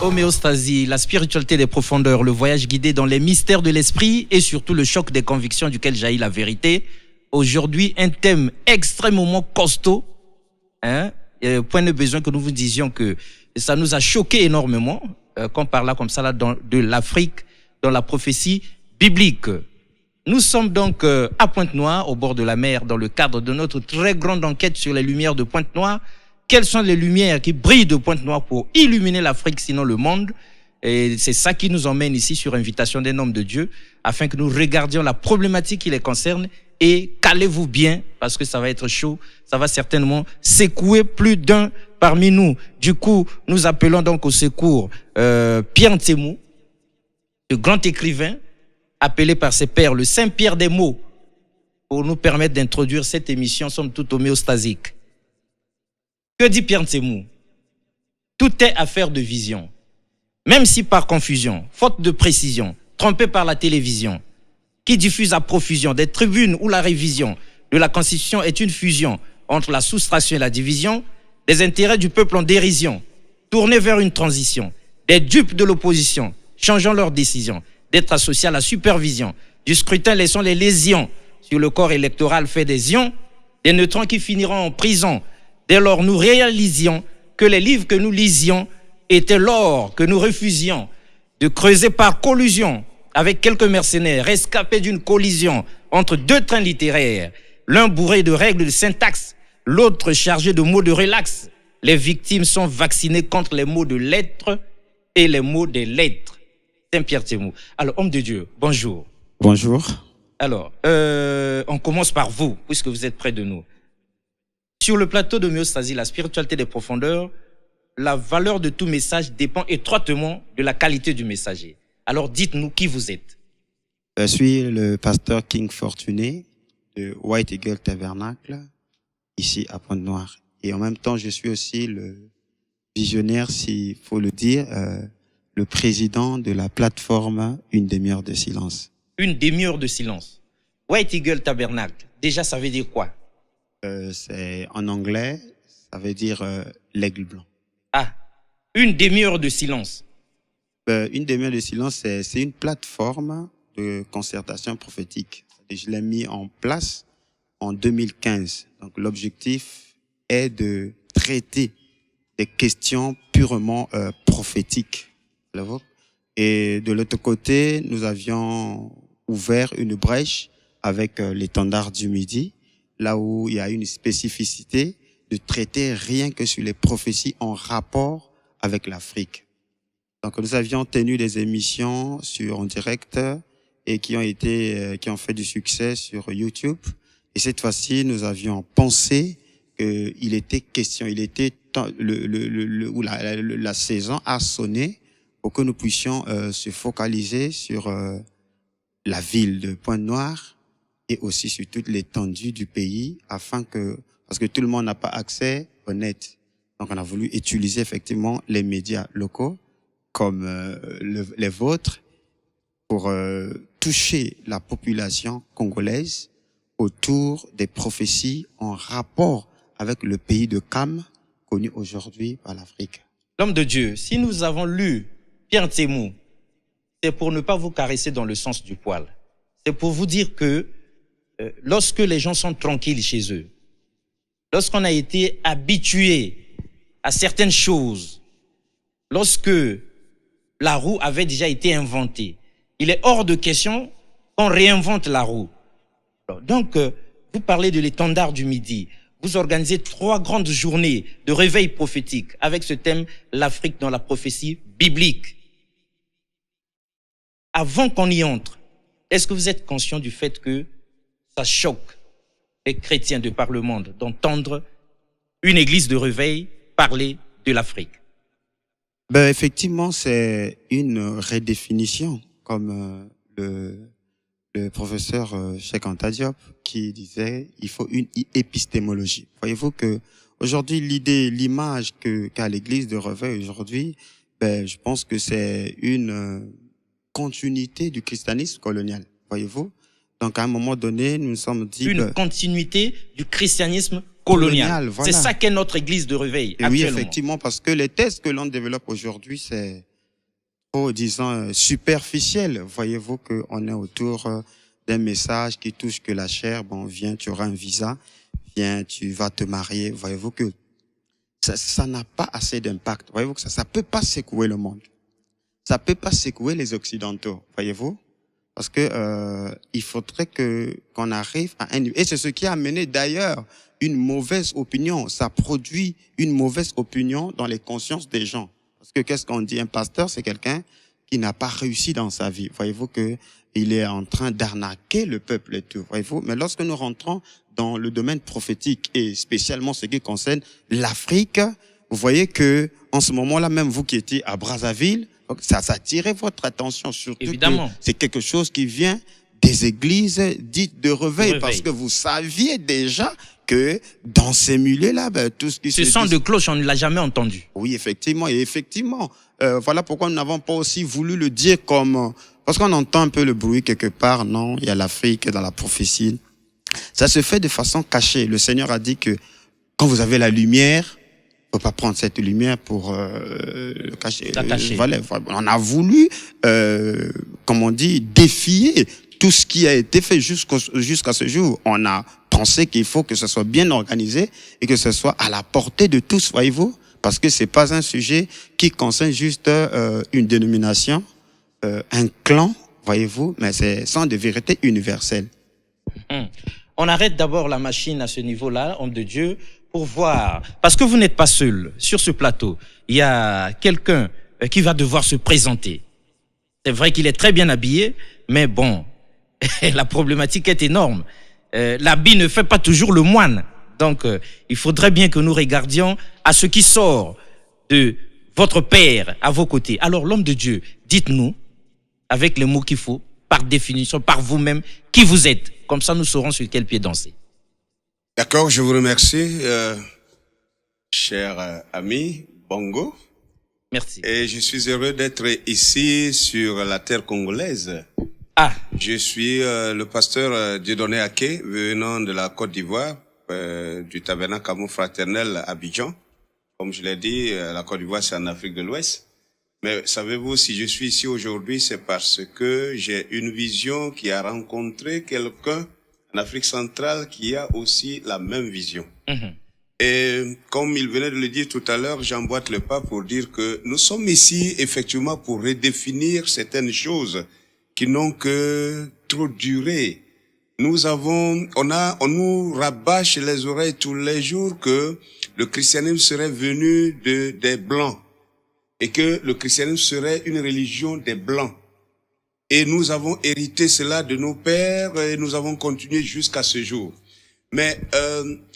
Homéostasie, la spiritualité des profondeurs, le voyage guidé dans les mystères de l'esprit et surtout le choc des convictions duquel jaillit la vérité. Aujourd'hui, un thème extrêmement costaud. Point de besoin que nous vous disions que ça nous a choqué énormément qu'on parle comme ça là de l'Afrique dans la prophétie biblique. Nous sommes donc à Pointe-Noire, au bord de la mer, dans le cadre de notre très grande enquête sur les lumières de Pointe-Noire. Quelles sont les lumières qui brillent de Pointe-Noire pour illuminer l'Afrique, sinon le monde? Et c'est ça qui nous emmène ici sur invitation d'un homme de Dieu, afin que nous regardions la problématique qui les concerne. Et calez-vous bien, parce que ça va être chaud, ça va certainement secouer plus d'un parmi nous. Du coup, nous appelons donc au secours Pierre Ntsemou, le grand écrivain, appelé par ses pairs le Saint-Pierre des mots, pour nous permettre d'introduire cette émission, somme toute homéostasique. Que dit Pierre Ntsemou? Tout est affaire de vision. Même si par confusion, faute de précision, trompé par la télévision, qui diffuse à profusion des tribunes où la révision de la Constitution est une fusion entre la soustraction et la division, des intérêts du peuple en dérision, tournés vers une transition, des dupes de l'opposition, changeant leurs décisions, d'être associés à la supervision, du scrutin laissant les lésions sur le corps électoral fait des ions, des neutrons qui finiront en prison. Dès lors, nous réalisions que les livres que nous lisions étaient l'or que nous refusions de creuser par collusion avec quelques mercenaires rescapés d'une collision entre deux trains littéraires, l'un bourré de règles de syntaxe, l'autre chargé de mots de relax. Les victimes sont vaccinées contre les mots de lettres et les mots des lettres. Saint-Pierre Ntsemou. Alors, homme de Dieu, bonjour. Bonjour. Alors, on commence par vous, puisque vous êtes près de nous. Sur le plateau d'homéostasie, la spiritualité des profondeurs, la valeur de tout message dépend étroitement de la qualité du messager. Alors dites-nous qui vous êtes. Je suis le pasteur King Fortuné de White Eagle Tabernacle, ici à Pointe-Noire. Et en même temps, je suis aussi le visionnaire, s'il faut le dire, le président de la plateforme Une demi-heure de silence. Une demi-heure de silence. White Eagle Tabernacle, déjà ça veut dire quoi? C'est en anglais, ça veut dire l'aigle blanc. Ah, une demi-heure de silence. Une demi-heure de silence, c'est une plateforme de concertation prophétique. Je l'ai mis en place en 2015. Donc l'objectif est de traiter des questions purement prophétiques. Et de l'autre côté, nous avions ouvert une brèche avec l'étendard du Midi, là où il y a une spécificité de traiter rien que sur les prophéties en rapport avec l'Afrique. Donc nous avions tenu des émissions en direct et qui ont fait du succès sur YouTube. Et cette fois-ci, nous avions pensé qu'il était question, la saison a sonné pour que nous puissions se focaliser sur la ville de Pointe-Noire et aussi sur toute l'étendue du pays, parce que tout le monde n'a pas accès au net. Donc, on a voulu utiliser effectivement les médias locaux comme les vôtres pour toucher la population congolaise autour des prophéties en rapport avec le pays de Cam, connu aujourd'hui par l'Afrique. L'homme de Dieu, si nous avons lu Pierre Ntsemou, c'est pour ne pas vous caresser dans le sens du poil. C'est pour vous dire que lorsque les gens sont tranquilles chez eux, lorsqu'on a été habitué à certaines choses, lorsque la roue avait déjà été inventée, il est hors de question qu'on réinvente la roue. Donc, vous parlez de l'étendard du Midi. Vous organisez 3 grandes journées de réveil prophétique avec ce thème, l'Afrique dans la prophétie biblique. Avant qu'on y entre, est-ce que vous êtes conscient du fait que ça choque les chrétiens de par le monde d'entendre une église de réveil parler de l'Afrique? Effectivement, c'est une redéfinition, comme le professeur Cheikh Anta Diop qui disait il faut une épistémologie. Voyez-vous que aujourd'hui l'image qu'a l'église de réveil aujourd'hui, je pense que c'est une continuité du christianisme colonial. Voyez-vous? Donc à un moment donné, nous nous sommes dit une continuité du christianisme colonial. Voilà. C'est ça qu'est notre église de réveil actuellement. Oui, effectivement, parce que les thèses que l'on développe aujourd'hui, c'est trop, disons, superficiel. Voyez-vous qu'on est autour d'un message qui touche que la chair. Bon, viens, tu auras un visa. Viens, tu vas te marier. Voyez-vous que ça n'a pas assez d'impact. Voyez-vous que ça peut pas secouer le monde. Ça peut pas secouer les Occidentaux. Voyez-vous? Parce que il faudrait qu'on arrive à un niveau. Et c'est ce qui a amené d'ailleurs une mauvaise opinion. Ça produit une mauvaise opinion dans les consciences des gens. Parce que qu'est-ce qu'on dit? Un pasteur, c'est quelqu'un qui n'a pas réussi dans sa vie. Voyez-vous que il est en train d'arnaquer le peuple et tout. Voyez-vous? Mais lorsque nous rentrons dans le domaine prophétique et spécialement ce qui concerne l'Afrique, vous voyez que en ce moment-là, même vous qui étiez à Brazzaville, ça attirait votre attention, surtout Évidemment. que c'est quelque chose qui vient des églises dites de réveil, parce que vous saviez déjà que dans ces milieux-là, tout ce qui ce son de cloche, on ne l'a jamais entendu. Oui, effectivement, et effectivement, voilà pourquoi nous n'avons pas aussi voulu le dire comme, parce qu'on entend un peu le bruit quelque part, non, il y a l'Afrique dans la prophétie. Ça se fait de façon cachée. Le Seigneur a dit que quand vous avez la lumière, faut pas prendre cette lumière pour cacher. Voilà, on a voulu, comme on dit, défier tout ce qui a été fait jusqu'à ce jour. On a pensé qu'il faut que ce soit bien organisé et que ce soit à la portée de tous, voyez-vous, parce que c'est pas un sujet qui concerne juste une dénomination, un clan, voyez-vous, mais c'est sans de vérité universelle. On arrête d'abord la machine à ce niveau-là, homme de Dieu, pour voir, parce que vous n'êtes pas seul sur ce plateau. Il y a quelqu'un qui va devoir se présenter. C'est vrai qu'il est très bien habillé, mais bon, la problématique est énorme. L'habit ne fait pas toujours le moine. Donc, il faudrait bien que nous regardions à ce qui sort de votre père à vos côtés. Alors, l'homme de Dieu, dites-nous, avec les mots qu'il faut, par définition, par vous-même, qui vous êtes. Comme ça, nous saurons sur quel pied danser. D'accord, je vous remercie, cher ami Bongo. Merci. Et je suis heureux d'être ici sur la terre congolaise. Ah. Je suis le pasteur Dieudonné Aké, venant de la Côte d'Ivoire, du tabernacle Amour Fraternel à Abidjan. Comme je l'ai dit, la Côte d'Ivoire, c'est en Afrique de l'Ouest. Mais savez-vous, si je suis ici aujourd'hui, c'est parce que j'ai une vision qui a rencontré quelqu'un en Afrique centrale qui a aussi la même vision. Et comme il venait de le dire tout à l'heure, j'emboîte le pas pour dire que nous sommes ici effectivement pour redéfinir certaines choses qui n'ont que trop duré. On nous rabâche les oreilles tous les jours que le christianisme serait venu des Blancs et que le christianisme serait une religion des Blancs. Et nous avons hérité cela de nos pères et nous avons continué jusqu'à ce jour. Mais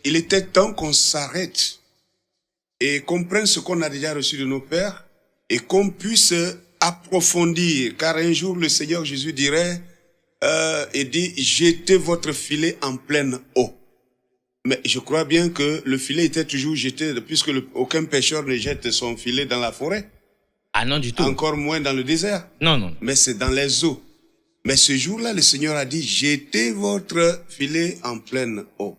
il était temps qu'on s'arrête et qu'on prenne ce qu'on a déjà reçu de nos pères et qu'on puisse approfondir. Car un jour, le Seigneur Jésus dirait, il dit, jetez votre filet en pleine eau. Mais je crois bien que le filet était toujours jeté, puisque aucun pêcheur ne jette son filet dans la forêt. Ah non, du tout. Encore moins dans le désert. Non, non. Mais c'est dans les eaux. Mais ce jour-là, le Seigneur a dit, jetez votre filet en pleine eau.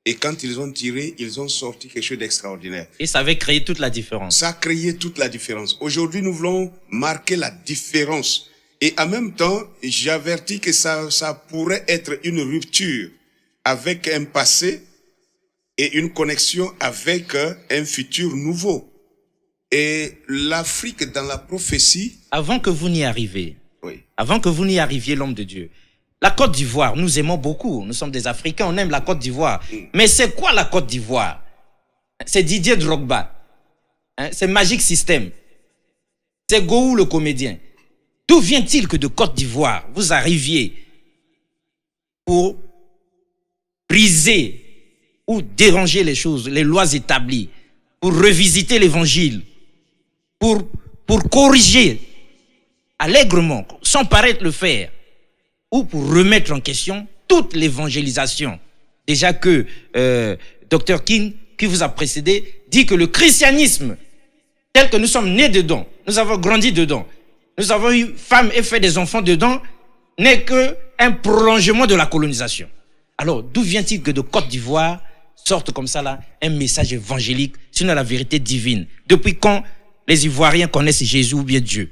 Et quand ils ont tiré, ils ont sorti quelque chose d'extraordinaire. Et ça avait créé toute la différence. Ça a créé toute la différence. Aujourd'hui, nous voulons marquer la différence. Et en même temps, j'avertis que ça pourrait être une rupture avec un passé et une connexion avec un futur nouveau. Et l'Afrique dans la prophétie... Avant que vous n'y arriviez, oui. Avant que vous n'y arriviez, l'homme de Dieu, la Côte d'Ivoire, nous aimons beaucoup. Nous sommes des Africains, on aime la Côte d'Ivoire. Mais c'est quoi la Côte d'Ivoire? C'est Didier Drogba. C'est Magic System. C'est Gou le comédien. D'où vient-il que de Côte d'Ivoire, vous arriviez pour briser ou déranger les choses, les lois établies, pour revisiter l'évangile, pour corriger allègrement, sans paraître le faire, ou pour remettre en question toute l'évangélisation. Déjà que Dr King, qui vous a précédé, dit que le christianisme, tel que nous sommes nés dedans, nous avons grandi dedans, nous avons eu femme et fait des enfants dedans, n'est qu'un prolongement de la colonisation. Alors, d'où vient-il que de Côte d'Ivoire sorte comme ça là un message évangélique, sinon la vérité divine? Depuis quand les Ivoiriens connaissent Jésus ou bien Dieu?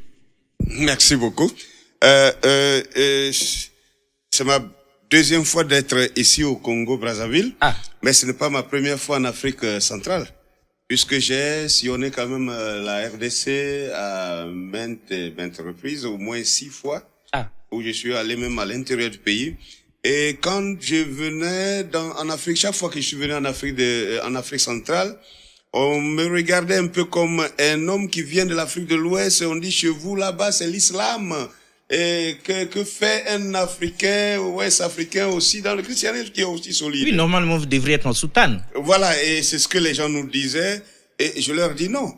Merci beaucoup. C'est ma deuxième fois d'être ici au Congo-Brazzaville, mais ce n'est pas ma première fois en Afrique centrale, puisque j'ai sillonné quand même la RDC à maintes reprises, au moins 6 fois, où je suis allé même à l'intérieur du pays. Et quand je venais en Afrique, chaque fois que je suis venu en Afrique centrale, on me regardait un peu comme un homme qui vient de l'Afrique de l'Ouest et on dit chez vous là-bas c'est l'islam. Et que fait un Africain, Ouest-Africain aussi dans le christianisme qui est aussi solide? Oui, normalement vous devriez être en soutane. Voilà, et c'est ce que les gens nous disaient. Et je leur dis non.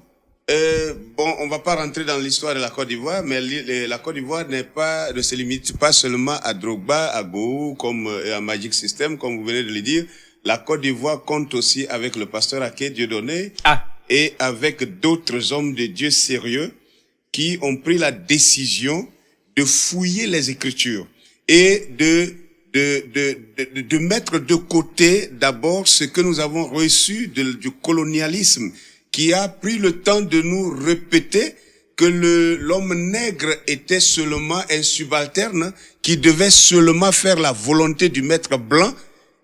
Bon, on va pas rentrer dans l'histoire de la Côte d'Ivoire, mais la Côte d'Ivoire ne se limite pas seulement à Drogba, à Gou, comme à Magic System, comme vous venez de le dire. La Côte d'Ivoire compte aussi avec le pasteur Aké Dieudonné et avec d'autres hommes de Dieu sérieux qui ont pris la décision de fouiller les Écritures et de mettre de côté d'abord ce que nous avons reçu du colonialisme, qui a pris le temps de nous répéter que l'homme nègre était seulement un subalterne qui devait seulement faire la volonté du maître blanc.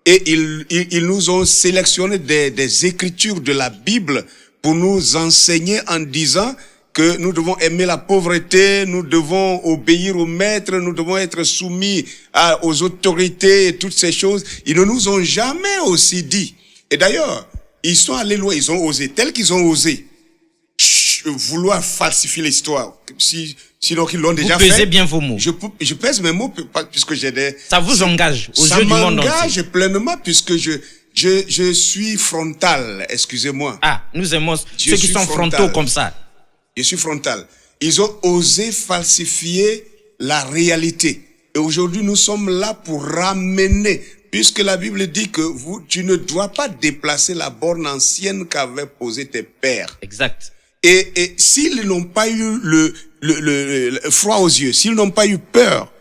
Et ils nous ont sélectionné des écritures de la Bible pour nous enseigner en disant que nous devons aimer la pauvreté, nous devons obéir au maître, nous devons être soumis aux autorités et toutes ces choses. Ils ne nous ont jamais aussi dit. Et d'ailleurs, ils sont allés loin, ils ont osé, tel qu'ils ont osé vouloir falsifier l'histoire. Sinon qu'ils l'ont déjà fait. Vous pesez bien vos mots. Je pèse mes mots puisque j'ai des... Ça vous engage aux yeux du monde entier. Ça m'engage pleinement puisque je suis frontal, excusez-moi. Nous aimons ceux qui sont frontaux comme ça. Je suis frontal. Ils ont osé falsifier la réalité. Et aujourd'hui, nous sommes là pour ramener, puisque la Bible dit que tu ne dois pas déplacer la borne ancienne qu'avaient posée tes pères. Exact. Et s'ils n'ont pas eu le froid aux yeux, s'ils n'ont pas eu peur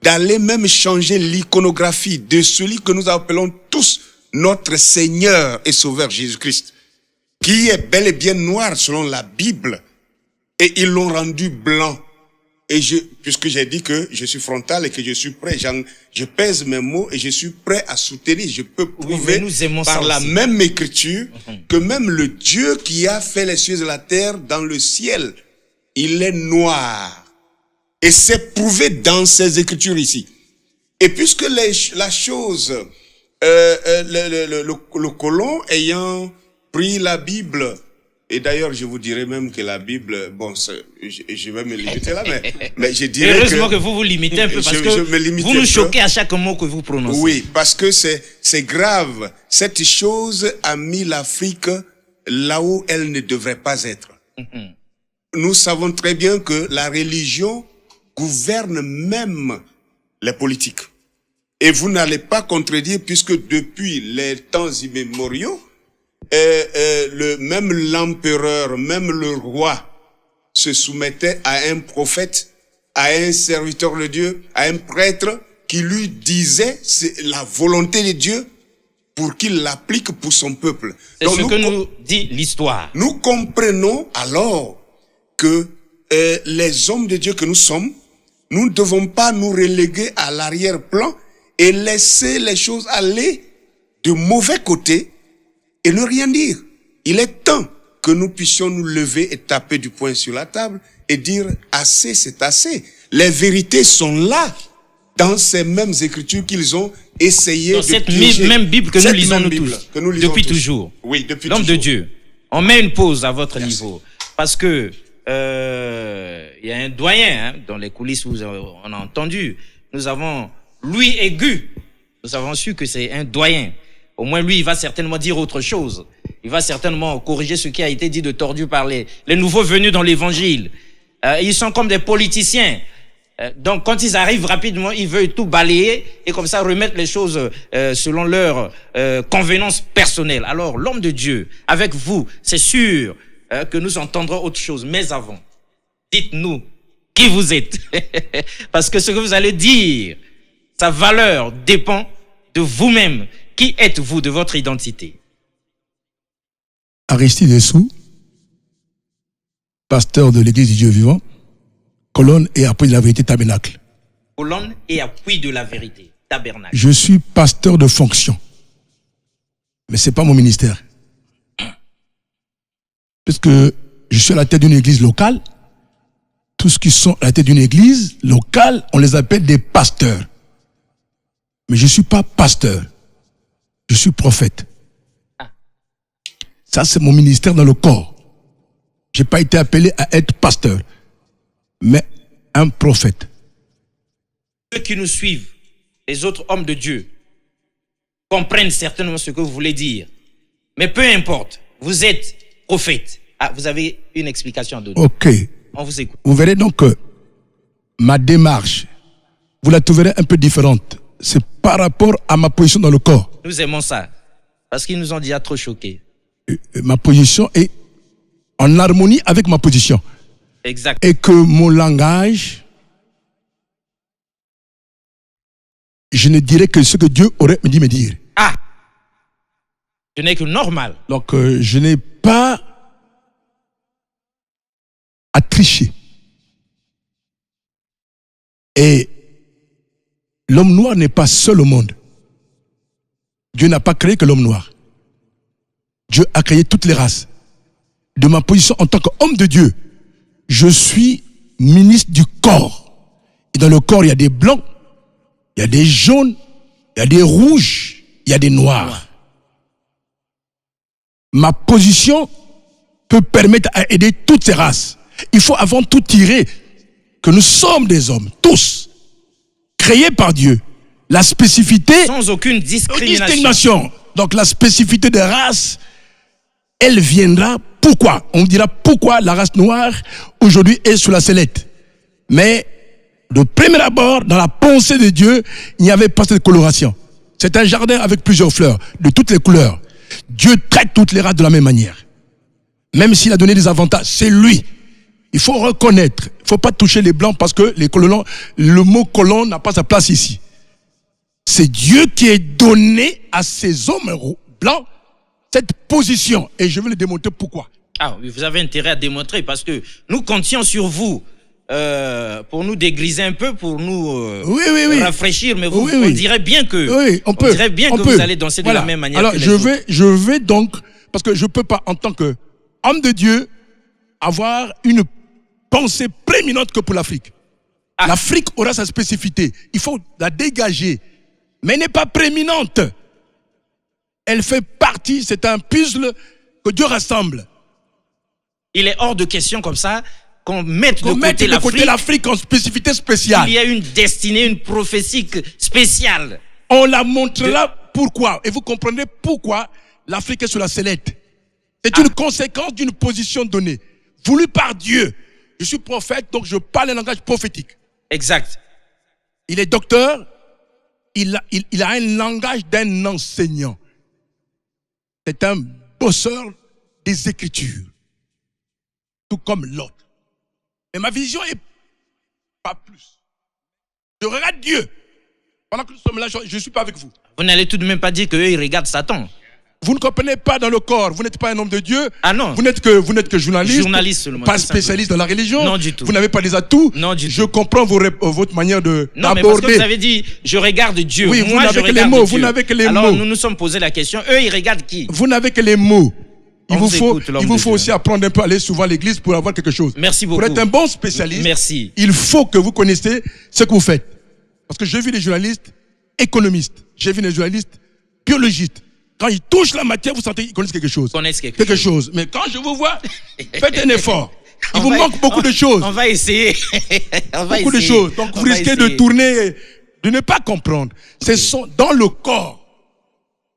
d'aller même changer l'iconographie de celui que nous appelons tous notre Seigneur et Sauveur Jésus-Christ, qui est bel et bien noir selon la Bible, et ils l'ont rendu blanc. Et puisque j'ai dit que je suis frontal et que je suis prêt, je pèse mes mots et je suis prêt à soutenir. Je peux prouver par la même écriture que même le Dieu qui a fait les cieux et la terre dans le ciel, il est noir. Et c'est prouvé dans ces écritures ici. Et puisque la chose, le colon ayant pris la Bible, et d'ailleurs, je vous dirais même que la Bible, bon, je vais me limiter là, mais je dirais heureusement que vous vous limitez un peu parce que vous nous choquez à chaque mot que vous prononcez. Oui, parce que c'est grave. Cette chose a mis l'Afrique là où elle ne devrait pas être. Nous savons très bien que la religion gouverne même les politiques. Et vous n'allez pas contredire puisque depuis les temps immémoriaux, même l'empereur, même le roi se soumettait à un prophète, à un serviteur de Dieu, à un prêtre qui lui disait la volonté de Dieu pour qu'il l'applique pour son peuple. C'est ce que nous dit l'histoire. Nous comprenons alors que les hommes de Dieu que nous sommes, nous ne devons pas nous reléguer à l'arrière-plan et laisser les choses aller de mauvais côté et ne rien dire. Il est temps que nous puissions nous lever et taper du poing sur la table et dire assez, c'est assez. Les vérités sont là, dans ces mêmes écritures qu'ils ont essayé de piéger. Cette même Bible que nous lisons nous tous, depuis toujours. Oui, depuis toujours. L'homme de Dieu. On met une pause à votre Merci. niveau. Parce que il y a un doyen dans les coulisses où on a entendu. Nous avons Louis Aigu. Nous avons su que c'est un doyen. Au moins, lui, il va certainement dire autre chose. Il va certainement corriger ce qui a été dit de tordu par les nouveaux venus dans l'évangile. Ils sont comme des politiciens. Donc, quand ils arrivent rapidement, ils veulent tout balayer et comme ça remettre les choses selon leur convenance personnelle. Alors, l'homme de Dieu, avec vous, c'est sûr que nous entendrons autre chose. Mais avant, dites-nous qui vous êtes. Parce que ce que vous allez dire, sa valeur dépend de vous-même. Qui êtes-vous, de votre identité? Aristide Dessous, pasteur de l'Église du Dieu vivant, Colonne et appui de la vérité tabernacle. Colonne et appui de la vérité tabernacle. Je suis pasteur de fonction. Mais ce n'est pas mon ministère. Puisque je suis à la tête d'une église locale, tous ceux qui sont à la tête d'une église locale, on les appelle des pasteurs. Mais je ne suis pas pasteur. Je suis prophète. Ça, c'est mon ministère dans le corps. Je n'ai pas été appelé à être pasteur, mais un prophète. Ceux qui nous suivent, les autres hommes de Dieu, comprennent certainement ce que vous voulez dire. Mais peu importe, vous êtes prophète. Ah, vous avez une explication à donner. Ok. On vous écoute. Vous verrez donc que ma démarche, vous la trouverez un peu différente. C'est par rapport à ma position dans le corps. Nous aimons ça, parce qu'ils nous ont déjà trop choqués. Ma position est en harmonie avec ma position. Exact. Et que mon langage, je ne dirais que ce que Dieu aurait dit me dire. Ah! Ce n'est que normal. Donc, je n'ai pas à tricher. Et l'homme noir n'est pas seul au monde. Dieu n'a pas créé que l'homme noir. Dieu a créé toutes les races. De ma position en tant qu'homme de Dieu, je suis ministre du corps. Et dans le corps, il y a des blancs, il y a des jaunes, il y a des rouges, il y a des noirs. Ma position peut permettre à aider toutes ces races. Il faut avant tout tirer que nous sommes des hommes, tous, créés par Dieu. La spécificité... Sans aucune discrimination. Donc la spécificité des races, elle viendra. Pourquoi? On dira pourquoi la race noire aujourd'hui est sous la sellette. Mais de premier abord, dans la pensée de Dieu, il n'y avait pas cette coloration. C'est un jardin avec plusieurs fleurs, de toutes les couleurs. Dieu traite toutes les races de la même manière. Même s'il a donné des avantages, c'est lui. Il faut reconnaître. Il ne faut pas toucher les blancs parce que les colons, le mot colon n'a pas sa place ici. C'est Dieu qui est donné à ces hommes blancs cette position. Et je vais le démontrer pourquoi. Ah oui, vous avez intérêt à démontrer parce que nous comptions sur vous pour nous dégriser un peu, pour nous rafraîchir. Mais vous, on dirait bien que, on dirait bien que vous allez danser de la même manière. Alors, que les autres. je vais donc, parce que je ne peux pas, en tant qu'homme de Dieu, avoir une pensée prééminente que pour l'Afrique. Ah. L'Afrique aura sa spécificité. Il faut la dégager. Mais elle n'est pas prééminente. Elle fait partie, c'est un puzzle que Dieu rassemble. Il est hors de question comme ça qu'on mette de côté l'Afrique en spécificité spéciale. Il y a une destinée, une prophétie spéciale. On la montrera pourquoi. Et vous comprenez pourquoi l'Afrique est sur la sellette. C'est une conséquence d'une position donnée, voulue par Dieu. Je suis prophète, donc je parle un langage prophétique. Exact. Il est docteur, il a un langage d'un enseignant. C'est un bosseur des Écritures. Tout comme l'autre. Mais ma vision est pas plus. Je regarde Dieu. Pendant que nous sommes là, je ne suis pas avec vous. Vous n'allez tout de même pas dire qu'eux, ils regardent Satan. Vous ne comprenez pas dans le corps. Vous n'êtes pas un homme de Dieu. Ah non. Vous n'êtes que journaliste. Journaliste seulement. Pas spécialiste dans la religion. Non du tout. Vous n'avez pas des atouts. Non du tout. Je comprends votre manière de non, mais parce que vous avez dit, je regarde Dieu. Oui, moi, vous n'avez que les mots. Vous n'avez que les mots. Alors, nous nous sommes posé la question. Eux, ils regardent qui? Vous n'avez que les mots. Il vous faut Dieu. aussi apprendre un peu à aller souvent à l'église pour avoir quelque chose. Merci beaucoup. Pour être un bon spécialiste, merci. Il faut que vous connaissiez ce que vous faites. Parce que j'ai vu des journalistes économistes, j'ai vu des journalistes biologistes. Quand ils touchent la matière, vous sentez qu'ils connaissent quelque chose. Quelque chose. Mais quand je vous vois, faites un effort. Il vous manque beaucoup de choses. On va essayer. Beaucoup de choses. Donc vous risquez de tourner, de ne pas comprendre. Ce sont dans le corps.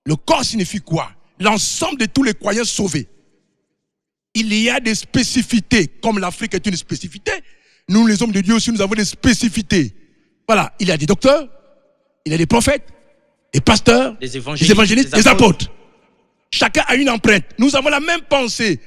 Le corps signifie quoi? L'ensemble de tous les croyants sauvés. Il y a des spécificités. Comme l'Afrique est une spécificité, nous les hommes de Dieu aussi, nous avons des spécificités. Voilà, il y a des docteurs, il y a des prophètes, des pasteurs, des évangélistes, des apôtres. Chacun a une empreinte. Nous avons la même pensée.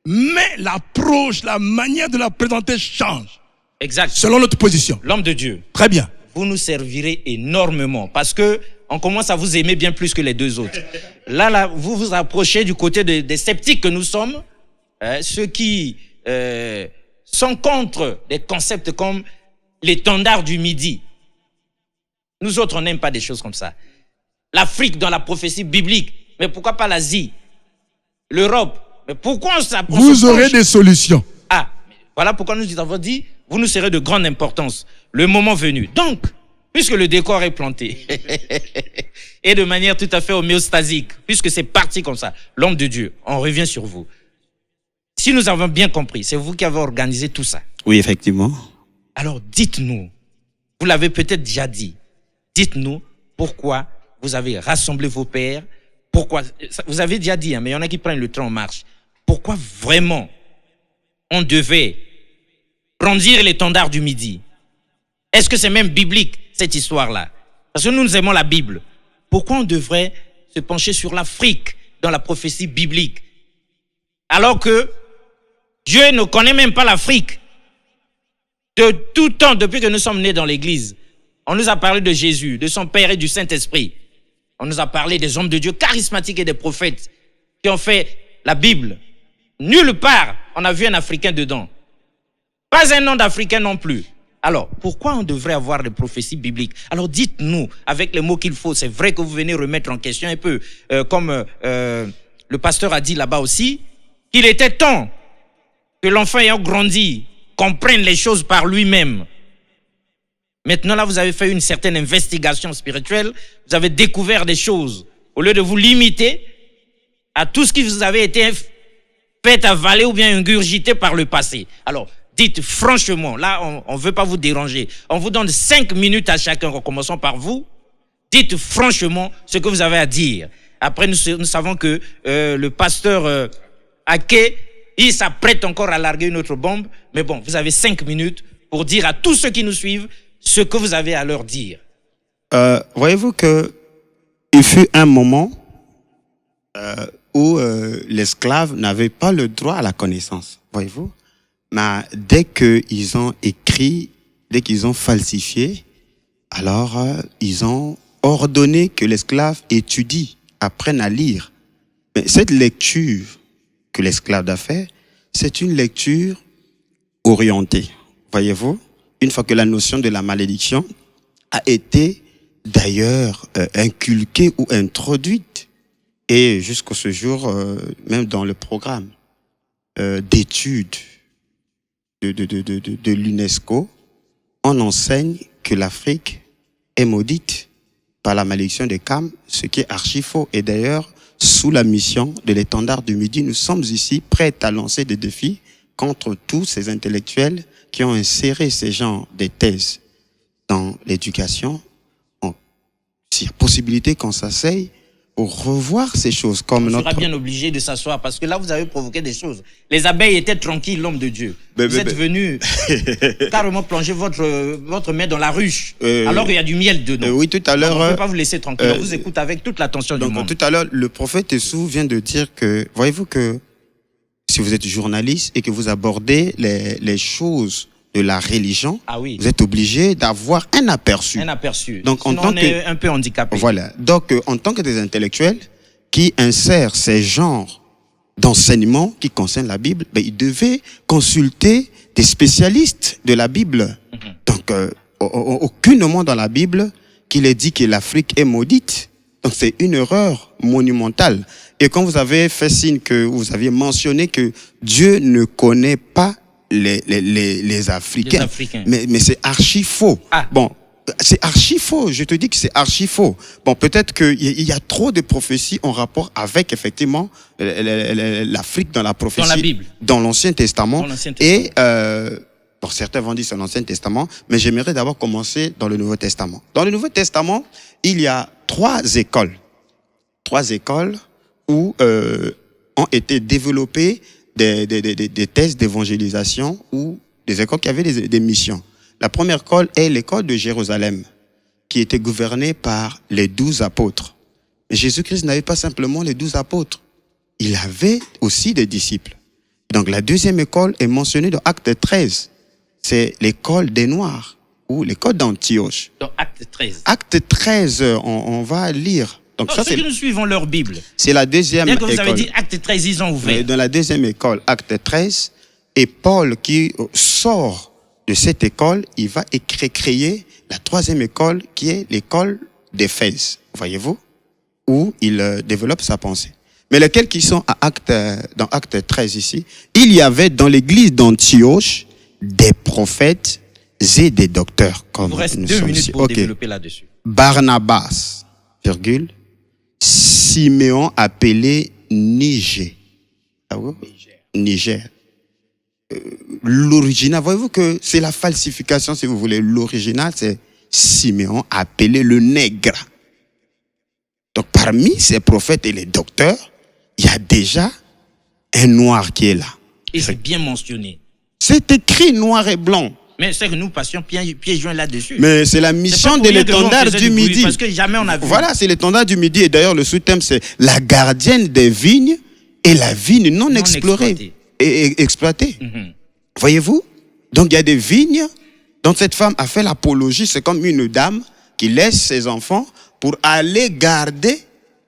Mais l'approche, la manière de la présenter change. Exact. Selon notre position. L'homme de Dieu. Très bien. Vous nous servirez énormément parce que on commence à vous aimer bien plus que les deux autres. Là, vous vous approchez du côté des sceptiques que nous sommes, ceux qui sont contre des concepts comme l'étendard du Midi. Nous autres, on n'aime pas des choses comme ça. L'Afrique dans la prophétie biblique, mais pourquoi pas l'Asie? L'Europe, mais pourquoi on s'approche? Vous aurez des solutions. Ah, voilà pourquoi nous avons dit, vous nous serez de grande importance, le moment venu. Donc, puisque le décor est planté, et de manière tout à fait homéostasique, puisque c'est parti comme ça, l'homme de Dieu, on revient sur vous. Si nous avons bien compris, c'est vous qui avez organisé tout ça. Oui, effectivement. Alors dites-nous, vous l'avez peut-être déjà dit, dites-nous pourquoi vous avez rassemblé vos pères, pourquoi, vous avez déjà dit, hein, mais il y en a qui prennent le train en marche, pourquoi vraiment on devait brandir l'étendard du Midi? Est-ce que c'est même biblique, cette histoire-là? Parce que nous aimons la Bible. Pourquoi on devrait se pencher sur l'Afrique dans la prophétie biblique? Alors que Dieu ne connaît même pas l'Afrique. De tout temps, depuis que nous sommes nés dans l'église, on nous a parlé de Jésus, de son Père et du Saint-Esprit. On nous a parlé des hommes de Dieu charismatiques et des prophètes qui ont fait la Bible. Nulle part, on a vu un Africain dedans. Pas un nom d'Africain non plus. Alors, pourquoi on devrait avoir des prophéties bibliques? Alors, dites-nous, avec les mots qu'il faut, c'est vrai que vous venez remettre en question un peu, comme le pasteur a dit là-bas aussi, qu'il était temps que l'enfant ayant grandi comprenne les choses par lui-même. Maintenant, là, vous avez fait une certaine investigation spirituelle, vous avez découvert des choses. Au lieu de vous limiter à tout ce qui vous avait été fait avaler ou bien ingurgité par le passé. Alors, dites franchement, là, on ne veut pas vous déranger. On vous donne 5 minutes à chacun, recommençons par vous. Dites franchement ce que vous avez à dire. Après, nous savons que le pasteur Ake, il s'apprête encore à larguer une autre bombe. Mais bon, vous avez 5 minutes pour dire à tous ceux qui nous suivent ce que vous avez à leur dire. Voyez-vous que il fut un moment où l'esclave n'avait pas le droit à la connaissance. Voyez-vous? Mais dès qu'ils ont écrit, dès qu'ils ont falsifié, alors ils ont ordonné que l'esclave étudie, apprenne à lire. Mais cette lecture que l'esclave a fait, c'est une lecture orientée. Voyez-vous? Une fois que la notion de la malédiction a été d'ailleurs inculquée ou introduite, et jusqu'à ce jour, même dans le programme d'études de l'UNESCO, on enseigne que l'Afrique est maudite par la malédiction des Cam, ce qui est archi faux. Et d'ailleurs, sous la mission de l'étendard du Midi, nous sommes ici prêts à lancer des défis contre tous ces intellectuels qui ont inséré ces genres de thèses dans l'éducation. S'il y a possibilité qu'on s'asseye pour revoir ces choses comme notre... On sera bien obligé de s'asseoir parce que là, vous avez provoqué des choses. Les abeilles étaient tranquilles, l'homme de Dieu. Vous êtes venu carrément plonger votre main dans la ruche alors qu'il y a du miel dedans. Oui, tout à l'heure... On ne peut pas vous laisser tranquille. On vous écoute avec toute l'attention du monde. Tout à l'heure, le prophète Essou vient de dire que... Voyez-vous que si vous êtes journaliste et que vous abordez les choses de la religion, vous êtes obligé d'avoir un aperçu. Un aperçu. Donc, sinon, on est un peu handicapé. Voilà. Donc, en tant que des intellectuels qui insèrent ces genres d'enseignements qui concernent la Bible, ben, ils devaient consulter des spécialistes de la Bible. Donc, aucun moment dans la Bible qu'il est dit que l'Afrique est maudite. Donc, c'est une erreur monumentale. Et quand vous avez fait signe que vous aviez mentionné que Dieu ne connaît pas les Africains. Mais c'est archi faux. Bon, c'est archi faux. Je te dis que c'est archi faux. Bon, peut-être qu'il y a trop de prophéties en rapport avec, effectivement, l'Afrique dans la prophétie. Dans la Bible. Dans l'Ancien Testament. Et, bon, certains vont dire c'est l'Ancien Testament, mais j'aimerais d'abord commencer dans le Nouveau Testament. Dans le Nouveau Testament, il y a 3 écoles. 3 écoles où ont été développées des thèses d'évangélisation ou des écoles qui avaient des missions. La première école est l'école de Jérusalem, qui était gouvernée par les 12 apôtres. Mais Jésus-Christ n'avait pas simplement les 12 apôtres. Il avait aussi des disciples. Donc la deuxième école est mentionnée dans Acte 13. C'est l'école des Noirs ou l'école d'Antioche. Dans Acte 13. Acte 13, on va lire. Donc ça, ceux qui nous suivons leur Bible. C'est la deuxième école. Bien que vous avez dit Acte 13, ils ont ouvert. Dans la deuxième école, Acte 13, Et Paul, qui sort de cette école, il va créer la troisième école, qui est l'école d'Éphèse, voyez-vous, où il développe sa pensée. Mais lesquels qui sont dans Acte 13 ici, il y avait dans l'église d'Antioche des prophètes et des docteurs. Comme Il vous reste nous 2 sommes minutes ici. pour développer là-dessus. Barnabas, virgule, Siméon appelé Niger. Ah oui? Niger. L'original, voyez-vous que c'est la falsification, si vous voulez. L'original, c'est Siméon appelé le nègre. Donc, parmi ces prophètes et les docteurs, il y a déjà un noir qui est là. Et c'est bien mentionné. C'est écrit noir et blanc. Mais c'est que nous passions pieds joints là-dessus. Mais c'est la mission de l'étendard du Midi. Parce que jamais on a vu. Voilà, c'est l'étendard du Midi. Et d'ailleurs, le sous-thème, c'est la gardienne des vignes et la vigne non explorée et exploitée. Voyez-vous? Donc, il y a des vignes dont cette femme a fait l'apologie. C'est comme une dame qui laisse ses enfants pour aller garder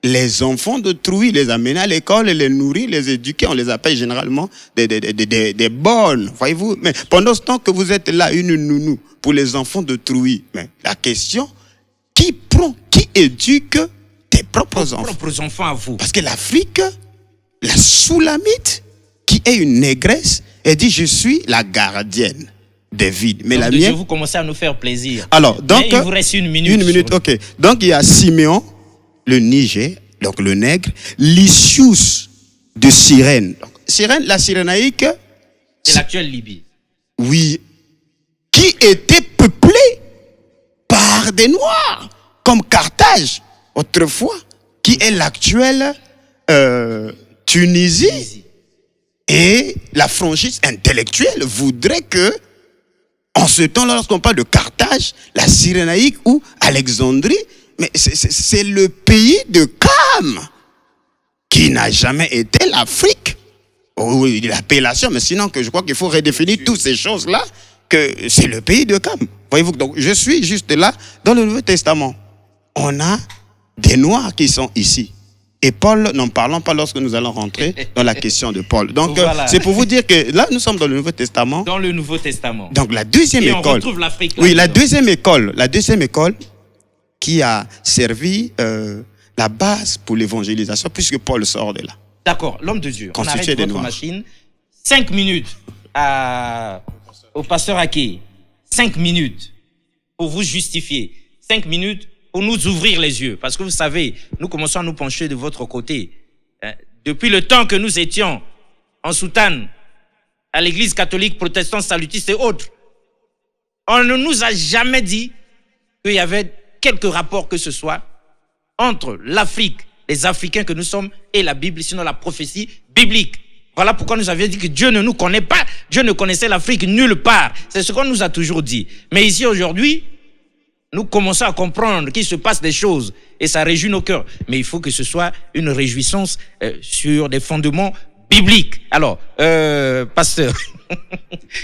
les enfants d'autrui, les amener à l'école, les nourrir, les éduquer. On les appelle généralement des bonnes. Voyez-vous? Mais pendant ce temps que vous êtes là, une nounou pour les enfants d'autrui, mais la question, qui éduque tes propres enfants? À vous. Parce que l'Afrique, la Soulamite, qui est une négresse, elle dit, je suis la gardienne des vides. Mais donc, la mienne... vous commencez à nous faire plaisir. Alors, donc... Mais il vous reste 1 minute. 1 minute, ok. Donc, il y a Siméon, le Niger, donc le nègre, Lysius de Cyrène. Donc, Cyrène, la Cyrénaïque... C'est l'actuelle Libye. Oui. Qui était peuplée par des Noirs, comme Carthage, autrefois, qui est l'actuelle Tunisie. Et la franchise intellectuelle voudrait que, en ce temps, lorsqu'on parle de Carthage, la Cyrénaïque ou Alexandrie, mais c'est le pays de Cam, qui n'a jamais été l'Afrique. Oui, l'appellation, mais sinon que je crois qu'il faut redéfinir toutes ces choses-là, que c'est le pays de Cam. Voyez-vous, donc je suis juste là, dans le Nouveau Testament. On a des Noirs qui sont ici. Et Paul, n'en parlons pas lorsque nous allons rentrer dans la question de Paul. Donc, voilà. C'est pour vous dire que là, nous sommes dans le Nouveau Testament. Dans le Nouveau Testament. Donc, la deuxième école. On retrouve l'Afrique. Oui, la deuxième école qui a servi la base pour l'évangélisation, puisque Paul sort de là. D'accord, l'homme de Dieu. On arrête votre machine. 5 minutes au pasteur Aké. 5 minutes pour vous justifier. 5 minutes pour nous ouvrir les yeux. Parce que vous savez, nous commençons à nous pencher de votre côté. Depuis le temps que nous étions en soutane à l'église catholique, protestante, salutiste et autres, on ne nous a jamais dit qu'il y avait quelque rapport que ce soit entre l'Afrique, les Africains que nous sommes, et la Bible, sinon la prophétie biblique. Voilà pourquoi nous avions dit que Dieu ne nous connaît pas. Dieu ne connaissait l'Afrique nulle part. C'est ce qu'on nous a toujours dit. Mais ici, aujourd'hui, nous commençons à comprendre qu'il se passe des choses et ça réjouit nos cœurs. Mais il faut que ce soit une réjouissance sur des fondements bibliques. Alors, pasteur,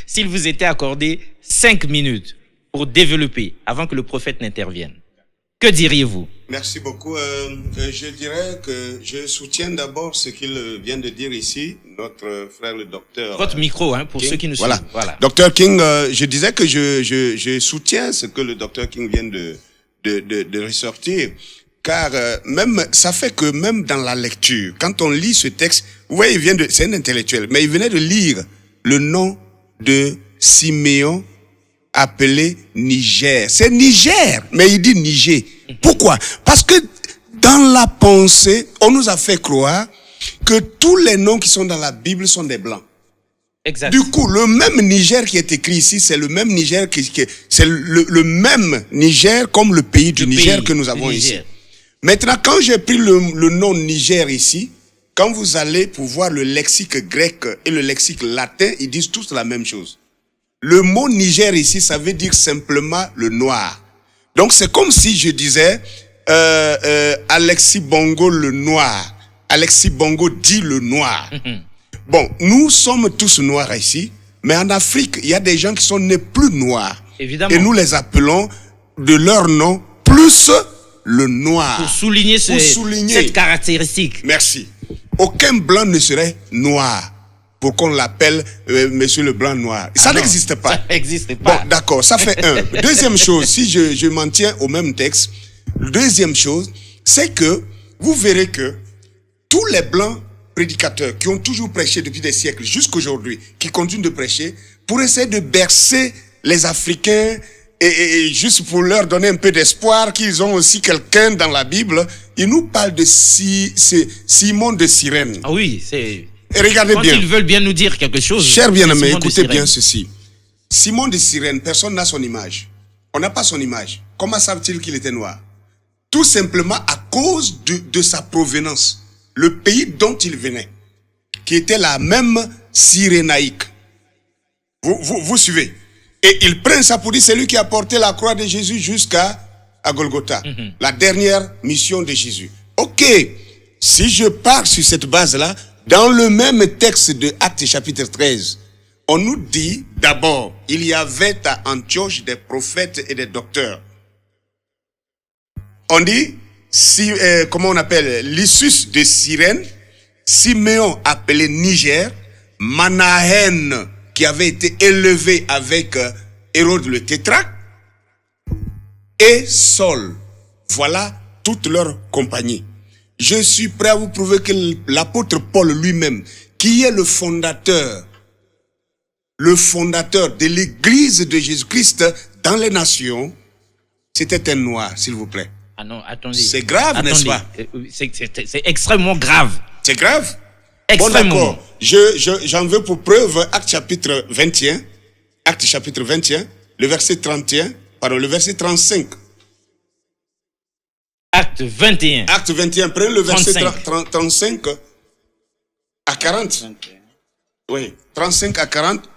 s'il vous était accordé 5 minutes pour développer avant que le prophète n'intervienne, que diriez-vous? Merci beaucoup. Je dirais que je soutiens d'abord ce qu'il vient de dire ici, notre frère le docteur. Votre micro, pour King. ceux qui nous suivent. Voilà. Docteur King, je disais que je soutiens ce que le docteur King vient de ressortir, car même ça fait que même dans la lecture, quand on lit ce texte, vous voyez, c'est un intellectuel, mais il venait de lire le nom de Siméon, appelé Niger. C'est Niger, mais il dit Niger. Pourquoi? Parce que dans la pensée, on nous a fait croire que tous les noms qui sont dans la Bible sont des blancs. Exact. Du coup, le même Niger qui est écrit ici, c'est le même Niger c'est le même Niger comme le pays du Niger que nous avons ici. Maintenant, quand j'ai pris le nom Niger ici, quand vous allez pour voir le lexique grec et le lexique latin, ils disent tous la même chose. Le mot Niger ici, ça veut dire simplement le noir. Donc c'est comme si je disais Alexis Bongo le noir. Alexis Bongo dit le noir. Bon, nous sommes tous noirs ici, mais en Afrique, il y a des gens qui sont nés plus noirs. Évidemment. Et nous les appelons de leur nom plus le noir. Pour souligner cette caractéristique. Merci. Aucun blanc ne serait noir. pour qu'on l'appelle Monsieur le Blanc Noir. Ça n'existe pas. Ça n'existe pas. Bon, d'accord, ça fait un. Deuxième chose, si je m'en tiens au même texte, deuxième chose, c'est que vous verrez que tous les Blancs prédicateurs qui ont toujours prêché depuis des siècles jusqu'aujourd'hui, qui continuent de prêcher, pour essayer de bercer les Africains et juste pour leur donner un peu d'espoir qu'ils ont aussi quelqu'un dans la Bible, ils nous parlent de Simon de Cyrène. Ah oui, c'est... Et regardez bien. Quand ils veulent bien nous dire quelque chose. Chers bien-aimés, Simon de écoutez bien Cyrène. ceci. Simon de Cyrène, personne n'a son image. On n'a pas son image. Comment savent-ils qu'il était noir? Tout simplement à cause de sa provenance. Le pays dont il venait, qui était la même Cyrénaïque. Vous suivez? Et ils prennent ça pour dire c'est lui qui a porté la croix de Jésus jusqu'à Golgotha. La dernière mission de Jésus. Ok, si je pars sur cette base-là, dans le même texte de Actes chapitre 13, on nous dit d'abord, il y avait à Antioche des prophètes et des docteurs. On dit, comment on appelle, Lysus de Cyrène, Siméon appelé Niger, Manahen qui avait été élevé avec Hérode le tétrarque, et Saul. Voilà toute leur compagnie. Je suis prêt à vous prouver que l'apôtre Paul lui-même, qui est le fondateur de l'église de Jésus-Christ dans les nations, c'était un noir, s'il vous plaît. Ah non, attendez. C'est grave, n'est-ce pas? C'est extrêmement grave. C'est grave? Extrêmement. Bon, d'accord. J'en veux pour preuve Actes chapitre 21. Actes chapitre 21, le verset 31, pardon, le verset 35. Acte 21. Acte 21, prenez le verset 35. 35 à 40. Oui, 35 à 40.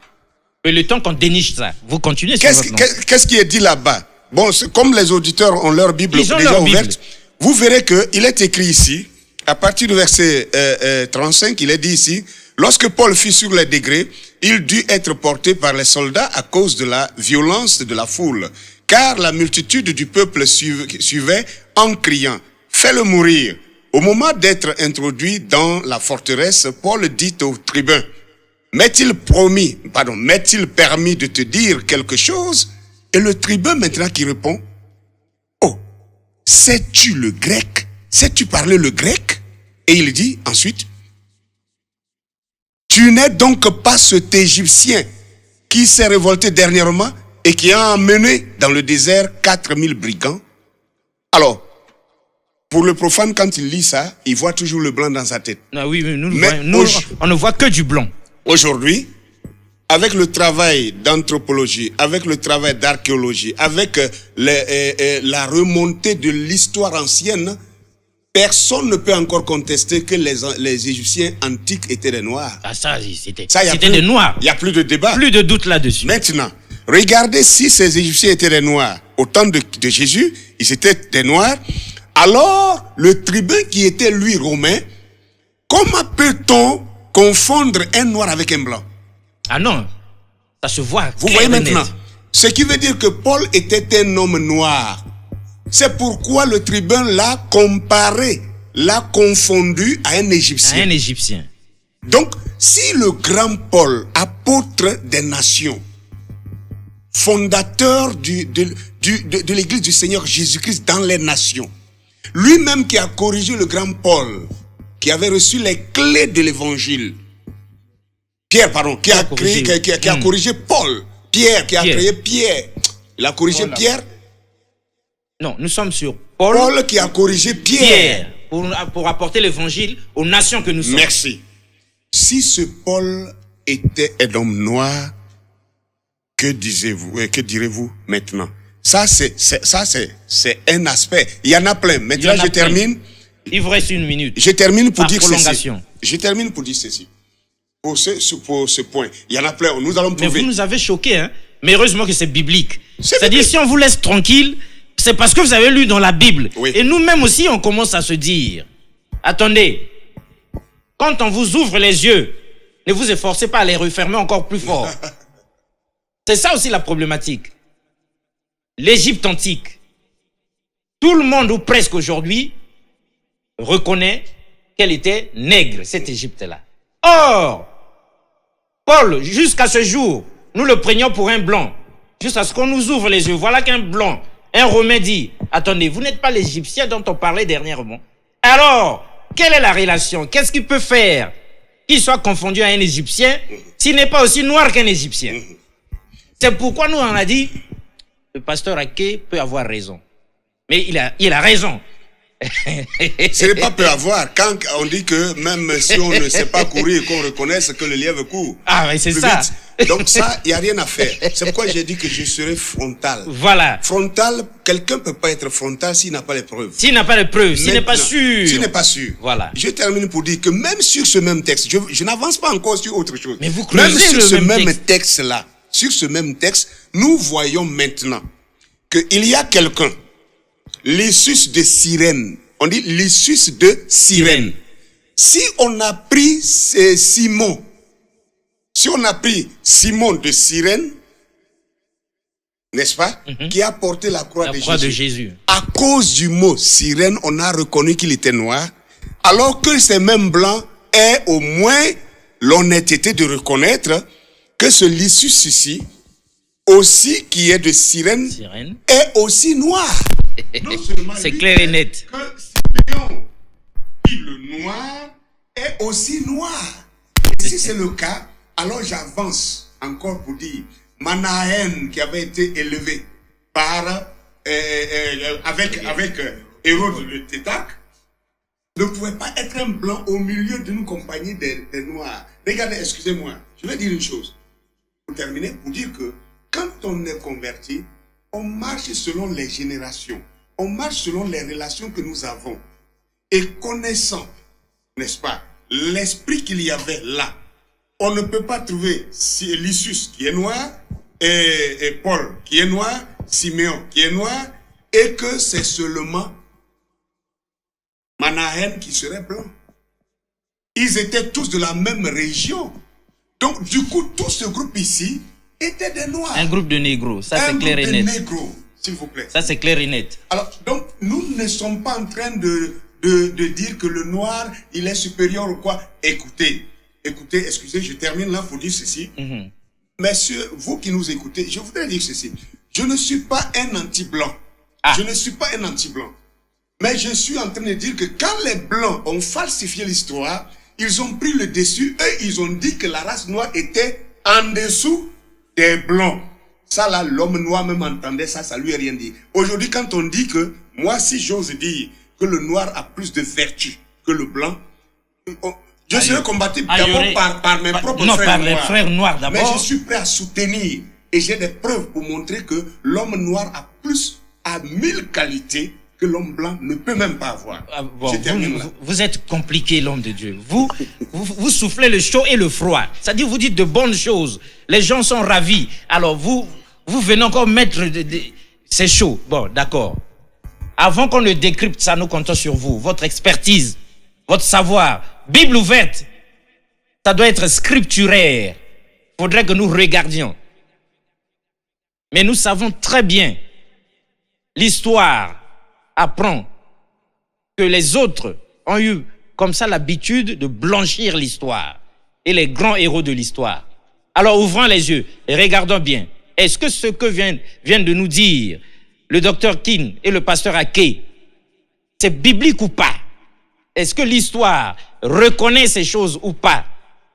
Et le temps qu'on déniche ça, vous continuez sur votre lancée. Qu'est-ce qui est dit là-bas? Bon, comme les auditeurs ont leur Bible Ils ont déjà leur ouverte, Bible. vous verrez qu'il est écrit ici, à partir du verset 35, il est dit ici, lorsque Paul fut sur les degrés, il dut être porté par les soldats à cause de la violence de la foule, car la multitude du peuple suivait en criant, fais-le mourir. Au moment d'être introduit dans la forteresse, Paul dit au tribun, m'est-il permis de te dire quelque chose? Et le tribun maintenant qui répond, oh, sais-tu le grec? Sais-tu parler le grec? Et il dit ensuite, tu n'es donc pas cet Égyptien qui s'est révolté dernièrement et qui a emmené dans le désert 4000 brigands? Alors, pour le profane, quand il lit ça, il voit toujours le blanc dans sa tête. Ah oui, on ne voit que du blanc. Aujourd'hui, avec le travail d'anthropologie, avec le travail d'archéologie, avec la remontée de l'histoire ancienne, personne ne peut encore contester que les Égyptiens antiques étaient des Noirs. Ah ça, c'était plus, des Noirs. Il n'y a plus de débat. Plus de doute là-dessus. Maintenant, regardez si ces Égyptiens étaient des Noirs. Au temps de Jésus, ils étaient des Noirs. Alors, le tribun qui était lui romain, comment peut-on confondre un Noir avec un Blanc? Ah non, ça se voit. Vous voyez maintenant, ce qui veut dire que Paul était un homme noir. C'est pourquoi le tribun l'a comparé, l'a confondu à un Égyptien. Un Égyptien. Donc, si le grand Paul, apôtre des nations, fondateur de l'église du Seigneur Jésus-Christ dans les nations, lui-même qui a corrigé le grand Paul, qui avait reçu les clés de l'évangile, Pierre, pardon, qui a corrigé Paul. Pierre, qui a créé Pierre. Il a corrigé Pierre. Non, nous sommes sur Paul. Paul qui a corrigé Pierre. Pour apporter l'évangile aux nations que nous sommes. Merci. Si ce Paul était un homme noir, que direz-vous maintenant? Ça, c'est un aspect. Il y en a plein. Maintenant, je termine. Il vous reste une minute. Je termine pour dire ceci. Je termine pour dire ceci. Pour ce point. Il y en a plein. Nous allons prouver. Mais vous nous avez choqués, hein. Mais heureusement que c'est biblique. C'est-à-dire, si on vous laisse tranquille, c'est parce que vous avez lu dans la Bible. Oui. Et nous-mêmes aussi, on commence à se dire, attendez, quand on vous ouvre les yeux, ne vous efforcez pas à les refermer encore plus fort. C'est ça aussi la problématique. L'Égypte antique. Tout le monde, ou presque aujourd'hui, reconnaît qu'elle était nègre, cette Égypte-là. Or, Paul, jusqu'à ce jour, nous le prenions pour un blanc. Jusqu'à ce qu'on nous ouvre les yeux. Voilà qu'un blanc, un Romain dit, attendez, vous n'êtes pas l'Égyptien dont on parlait dernièrement. Alors, quelle est la relation? Qu'est-ce qu'il peut faire qu'il soit confondu à un Égyptien s'il n'est pas aussi noir qu'un Égyptien? C'est pourquoi nous on a dit, le pasteur Ake peut avoir raison. Mais il a raison. Ce n'est pas peu avoir. Quand on dit que même si on ne sait pas courir, qu'on reconnaisse que le lièvre court. Ah, mais c'est ça. Vite. Donc ça, il n'y a rien à faire. C'est pourquoi j'ai dit que je serai frontal. Voilà. Frontal, quelqu'un ne peut pas être frontal s'il n'a pas les preuves. S'il n'a pas les preuves, s'il n'est pas sûr. S'il n'est pas sûr. Voilà. Je termine pour dire que même sur ce même texte, je n'avance pas encore sur autre chose. Mais vous creusez même sur le ce même même texte-là, sur ce même texte, nous voyons maintenant qu'il y a quelqu'un, Lysus de Cyrène. On dit Lysus de Cyrène. Si on a pris Simon, si on a pris Simon de Cyrène, n'est-ce pas, qui a porté la croix de Jésus. À cause du mot Cyrène, on a reconnu qu'il était noir, alors que ces mêmes blancs aient au moins l'honnêteté de reconnaître que ce Lysus ici, aussi qui est de Cyrène, est aussi noir. C'est clair et net. Que Siméon, qui le noir, est aussi noir. Et si c'est le cas, alors j'avance encore pour dire, Manahen qui avait été élevé par avec Hérode le Tétaque ne pouvait pas être un blanc au milieu d'une compagnie des noirs. Regardez, excusez-moi, je vais dire une chose pour terminer, pour dire que quand on est converti, on marche selon les générations. On marche selon les relations que nous avons. Et connaissant, n'est-ce pas, l'esprit qu'il y avait là, on ne peut pas trouver Lysus qui est noir, et Paul qui est noir, Siméon qui est noir, et que c'est seulement Manahen qui serait blanc. Ils étaient tous de la même région. Donc, du coup, tout ce groupe ici était des noirs. Un groupe de négros, ça c'est clair et net. Un groupe de négros, s'il vous plaît. Ça c'est clair et net. Alors, donc, nous ne sommes pas en train de dire que le noir, il est supérieur ou quoi. Écoutez, excusez, je termine là pour dire ceci. Messieurs, vous qui nous écoutez, je voudrais dire ceci. Je ne suis pas un anti-blanc. Je ne suis pas un anti-blanc. Mais je suis en train de dire que quand les blancs ont falsifié l'histoire, ils ont pris le dessus et ils ont dit que la race noire était en dessous des blancs. Ça là, l'homme noir même entendait ça, ça lui a rien dit. Aujourd'hui, quand on dit que, moi si j'ose dire que le noir a plus de vertu que le blanc, je serai combattu d'abord par mes propres frères noirs. Non, par les frères noirs d'abord. Mais je suis prêt à soutenir et j'ai des preuves pour montrer que l'homme noir a 1000 qualités que l'homme blanc ne peut même pas avoir. Vous êtes compliqué, l'homme de Dieu. Vous soufflez le chaud et le froid. C'est-à-dire, vous dites de bonnes choses. Les gens sont ravis. Alors, vous venez encore mettre... C'est chaud. Bon, d'accord. Avant qu'on ne décrypte ça, nous comptons sur vous. Votre expertise, votre savoir. Bible ouverte. Ça doit être scripturaire. Il faudrait que nous regardions. Mais nous savons très bien, l'histoire apprend que les autres ont eu comme ça l'habitude de blanchir l'histoire et les grands héros de l'histoire. Alors ouvrons les yeux et regardons bien. Est-ce que ce que viennent de nous dire le docteur King et le pasteur Ake, c'est biblique ou pas? Est-ce que l'histoire reconnaît ces choses ou pas?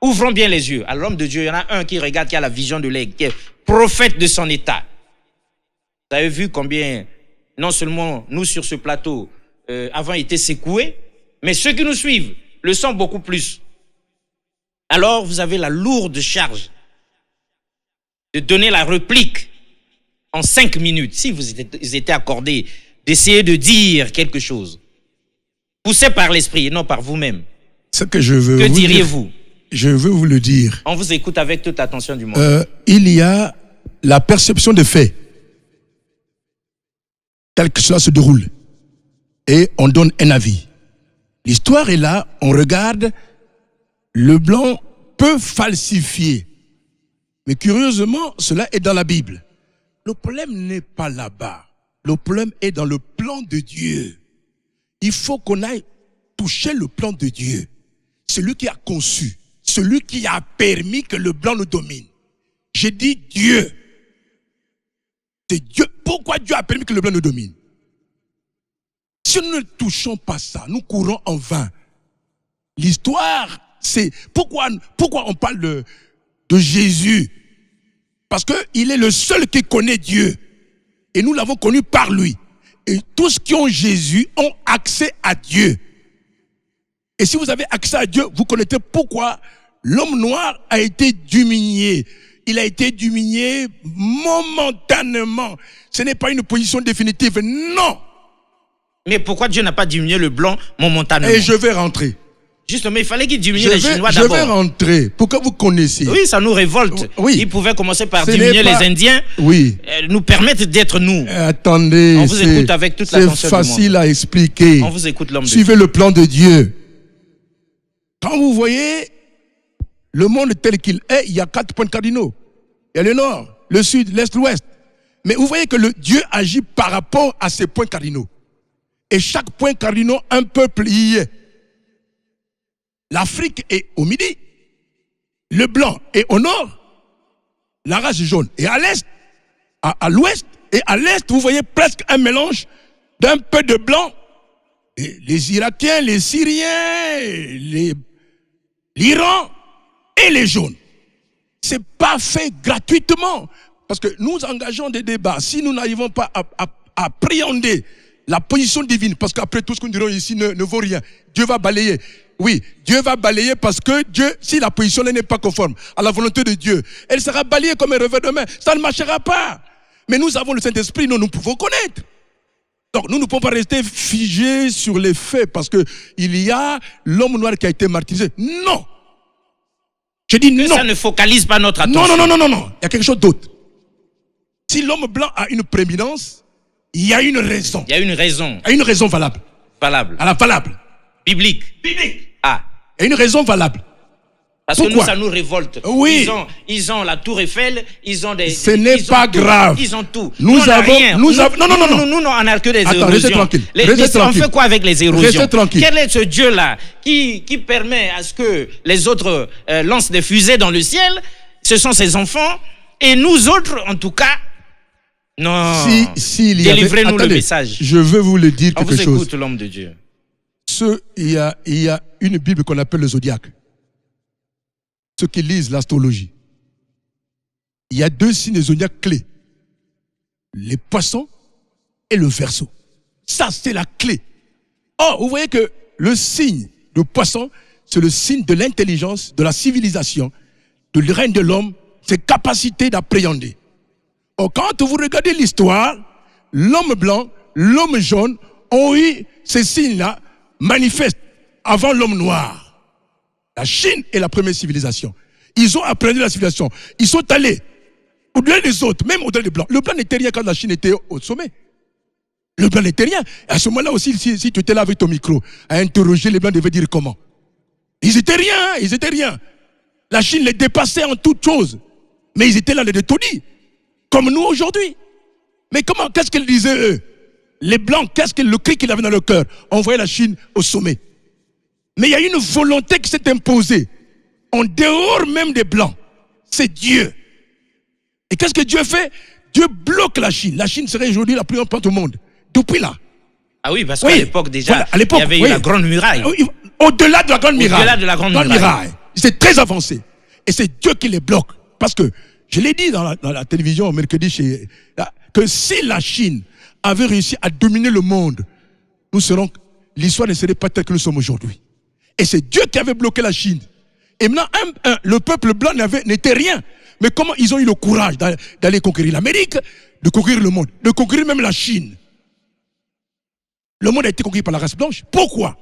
Ouvrons bien les yeux. À l'homme de Dieu, il y en a un qui regarde, qui a la vision de l'aigle, qui est prophète de son état. Vous avez vu combien, non seulement nous sur ce plateau, avons été secoués, mais ceux qui nous suivent le sont beaucoup plus. Alors, vous avez la lourde charge de donner la réplique en 5 minutes, si vous étiez accordé, d'essayer de dire quelque chose. Poussé par l'esprit et non par vous-même. Ce que je veux. Que diriez-vous? Je veux vous le dire. On vous écoute avec toute attention du monde. Il y a la perception des faits, tel que cela se déroule. Et on donne un avis. L'histoire est là, on regarde, le blanc peut falsifier. Mais curieusement, cela est dans la Bible. Le problème n'est pas là-bas. Le problème est dans le plan de Dieu. Il faut qu'on aille toucher le plan de Dieu. Celui qui a conçu, celui qui a permis que le blanc nous domine. J'ai dit Dieu. C'est Dieu. Pourquoi Dieu a permis que le blanc nous domine? Si nous ne touchons pas ça, nous courons en vain. L'histoire, c'est... Pourquoi on parle de Jésus? Parce qu'il est le seul qui connaît Dieu. Et nous l'avons connu par lui. Et tous qui ont Jésus ont accès à Dieu. Et si vous avez accès à Dieu, vous connaissez pourquoi l'homme noir a été diminué. Il a été diminué momentanément. Ce n'est pas une position définitive. Non. Mais pourquoi Dieu n'a pas diminué le blanc momentanément? Et je vais rentrer. Justement, il fallait qu'il diminue les Chinois d'abord. Je vais rentrer. Pourquoi vous connaissez? Oui, ça nous révolte. Oui. Il pouvait commencer par diminuer les Indiens. Oui. Nous permettre d'être nous. Attendez. On vous écoute avec toute l'attention du monde. C'est facile à expliquer. On vous écoute, l'homme de Dieu. Suivez le plan de Dieu. Quand vous voyez le monde tel qu'il est, il y a 4 points cardinaux. Il y a le nord, le sud, l'est, l'ouest. Mais vous voyez que Dieu agit par rapport à ces points cardinaux. Et chaque point cardinal, un peuple y est. L'Afrique est au midi, le blanc est au nord, la race jaune est à l'est, à l'ouest, et à l'est, vous voyez presque un mélange d'un peu de blanc. Et les Irakiens, les Syriens, l'Iran et les jaunes. C'est pas fait gratuitement. Parce que nous engageons des débats. Si nous n'arrivons pas à appréhender la position divine, parce qu'après tout ce que nous dirons ici ne vaut rien, Dieu va balayer. Oui, Dieu va balayer parce que Dieu, si la position n'est pas conforme à la volonté de Dieu, elle sera balayée comme un revers de main. Ça ne marchera pas. Mais nous avons le Saint-Esprit, nous pouvons connaître. Donc nous ne pouvons pas rester figés sur les faits parce que il y a l'homme noir qui a été martyrisé. Non. Je dis non. Ça ne focalise pas notre attention. Non. Il y a quelque chose d'autre. Si l'homme blanc a une prééminence, il y a une raison. Il y a une raison. Il y a une raison valable. Valable. Valable. Biblique. Ah. Il y a une raison valable. Parce Pourquoi? que nous, ça nous révolte. Oui. Ils ont la tour Eiffel, ils ont des... Ce n'est pas grave. Ils ont tout. Nous avons... rien. Non. Nous, on n'a que des érosions. Restez tranquille. On fait quoi avec les érosions? Restez tranquille. Quel est ce Dieu-là qui permet à ce que les autres lancent des fusées dans le ciel? Ce sont ses enfants. Et nous autres, en tout cas, non. Délivrez-nous le message. Je veux vous le dire on quelque chose. On vous écoute, l'homme de Dieu. Il y a une Bible qu'on appelle le Zodiaque. Ceux qui lisent l'astrologie. Il y a 2 signes zodiaques clés. Les poissons et le Verseau. Ça, c'est la clé. Or, vous voyez que le signe de poisson, c'est le signe de l'intelligence, de la civilisation, de règne de l'homme, ses capacités d'appréhender. Or, quand vous regardez l'histoire, l'homme blanc, l'homme jaune ont eu ces signes-là manifestes avant l'homme noir. La Chine est la première civilisation. Ils ont appris la civilisation. Ils sont allés au-delà des autres, même au-delà des blancs. Le blanc n'était rien quand la Chine était au sommet. Le blanc n'était rien. À ce moment-là aussi, si tu étais là avec ton micro, à interroger, les blancs devaient dire comment? Ils étaient rien. La Chine les dépassait en toutes choses. Mais ils étaient là les détonis. Comme nous aujourd'hui. Mais comment, qu'est-ce qu'ils disaient eux? Les blancs, qu'est-ce que le cri qu'ils avaient dans leur cœur? On voyait la Chine au sommet. Mais il y a une volonté qui s'est imposée, en dehors même des blancs. C'est Dieu. Et qu'est-ce que Dieu fait? Dieu bloque la Chine. La Chine serait aujourd'hui la plus importante au monde. Depuis là. Ah oui, parce qu'à l'époque déjà, voilà, à l'époque, il y avait eu la Grande Muraille. Au-delà de la Grande Muraille. Au-delà de la Grande Muraille. C'est très avancé. Et c'est Dieu qui les bloque. Parce que, je l'ai dit dans la télévision mercredi, que si la Chine avait réussi à dominer le monde, l'histoire ne serait pas telle que nous sommes aujourd'hui. Et c'est Dieu qui avait bloqué la Chine. Et maintenant, le peuple blanc n'était rien. Mais comment ils ont eu le courage d'aller conquérir l'Amérique, de conquérir le monde, de conquérir même la Chine? Le monde a été conquis par la race blanche. Pourquoi?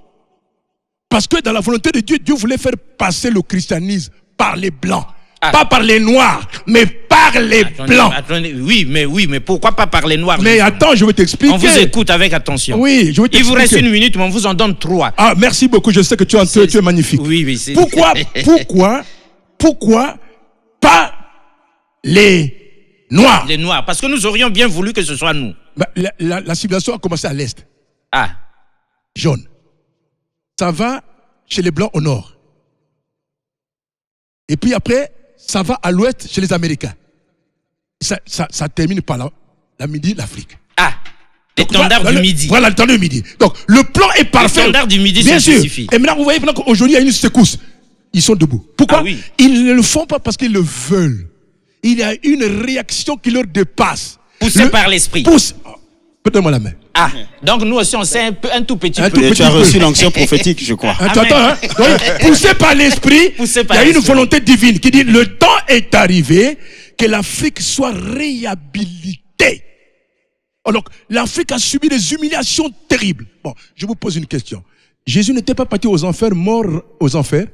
Parce que dans la volonté de Dieu, Dieu voulait faire passer le christianisme par les blancs. Pas par les noirs, mais par les blancs. Oui, mais pourquoi pas par les noirs? Mais attends, je vais t'expliquer. On vous écoute avec attention. Oui, je vais t'expliquer. Il vous reste 1 minute, mais on vous en donne 3. Ah, merci beaucoup, je sais que tu es magnifique. Oui. Pourquoi pas les noirs? Les noirs, parce que nous aurions bien voulu que ce soit nous. La civilisation a commencé à l'est. Ah. Jaune. Ça va chez les blancs au nord. Et puis après, ça va à l'ouest chez les Américains. Ça termine par la Midi, l'Afrique. Ah, l'étendard du Midi. Voilà, l'étendard du Midi. Donc, le plan est parfait. L'étendard du Midi, bien ça sûr. suffit. Et maintenant, vous voyez, qu'aujourd'hui, il y a une secousse. Ils sont debout. Pourquoi? Ah oui. Ils ne le font pas parce qu'ils le veulent. Il y a une réaction qui leur dépasse. Poussé par l'esprit. Donne-moi la main. Ah, donc nous aussi, on sait un tout petit peu. Tu as reçu l'onction prophétique, je crois. Attends, hein. Donc, poussé par l'esprit, il y a une volonté divine qui dit le temps est arrivé que l'Afrique soit réhabilitée. Alors, l'Afrique a subi des humiliations terribles. Bon, je vous pose une question. Jésus n'était pas parti aux enfers, mort aux enfers.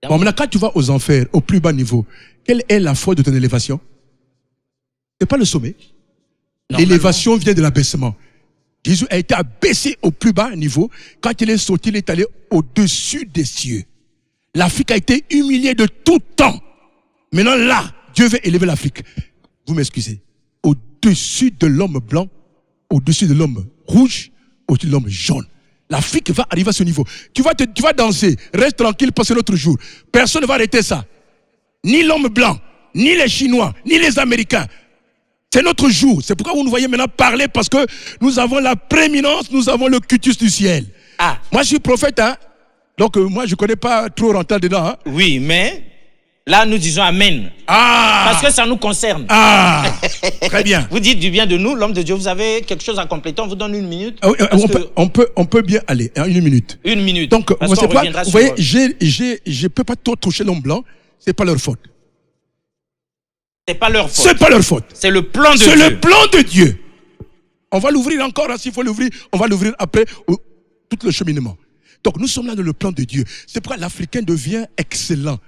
Bon, maintenant, quand tu vas aux enfers, au plus bas niveau, quelle est la foi de ton élévation? C'est pas le sommet. L'élévation vient de l'abaissement. Jésus a été abaissé au plus bas niveau. Quand il est sorti, il est allé au-dessus des cieux. L'Afrique a été humiliée de tout temps. Maintenant, là, Dieu veut élever l'Afrique. Vous m'excusez. Au-dessus de l'homme blanc, au-dessus de l'homme rouge, au-dessus de l'homme jaune. L'Afrique va arriver à ce niveau. Tu vas danser. Reste tranquille parce que l'autre jour, personne ne va arrêter ça. Ni l'homme blanc, ni les Chinois, ni les Américains. C'est notre jour. C'est pourquoi vous nous voyez maintenant parler, parce que nous avons la prééminence, nous avons le cutus du ciel. Ah. Moi, je suis prophète, hein. Donc, moi, je ne connais pas trop rentrer dedans, hein. Oui, mais là, nous disons Amen. Ah. Parce que ça nous concerne. Ah. Très bien. Vous dites du bien de nous, l'homme de Dieu. Vous avez quelque chose à compléter. On vous donne une minute. On peut bien aller, hein, une minute. Une minute. Donc, vous voyez, je peux pas trop toucher l'homme blanc. C'est pas leur faute. C'est pas leur faute. C'est pas leur faute. C'est le plan de Dieu. C'est le plan de Dieu. On va l'ouvrir encore, hein, s'il faut l'ouvrir. On va l'ouvrir après tout le cheminement. Donc nous sommes là dans le plan de Dieu. C'est pourquoi l'Africain devient excellent.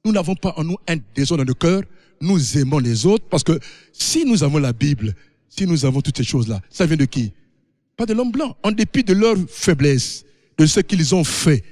Nous n'avons pas en nous un désordre dans le cœur. Nous aimons les autres. Parce que si nous avons la Bible, si nous avons toutes ces choses-là, ça vient de qui? Pas de l'homme blanc. En dépit de leur faiblesse, de ce qu'ils ont fait,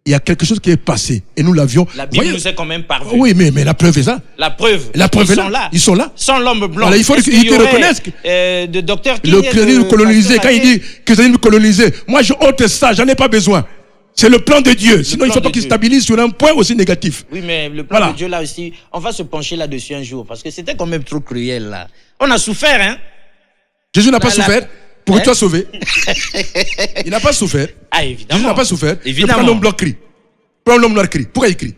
il y a quelque chose qui est passé et nous l'avions. La Bible nous est quand même parvenue. Oui, mais la preuve est ça. La preuve est sont là. Ils sont là. Sans l'homme blanc. Voilà, il faut qu'ils te reconnaissent. De docteur qui le christianisme colonisé, quand il dit christianisme colonisé, moi je ôte ça, j'en ai pas besoin. C'est le plan de Dieu. Sinon, il ne faut pas qu'il stabilise sur un point aussi négatif. Oui, mais le plan de Dieu là aussi, on va se pencher là-dessus un jour parce que c'était quand même trop cruel là. On a souffert, hein. Jésus n'a pas souffert. Pour que tu sois sauvé. Il n'a pas souffert. Ah, évidemment. Jésus n'a pas souffert. Évidemment. L'homme blanc crie. L'homme noir crie. Pourquoi il crie?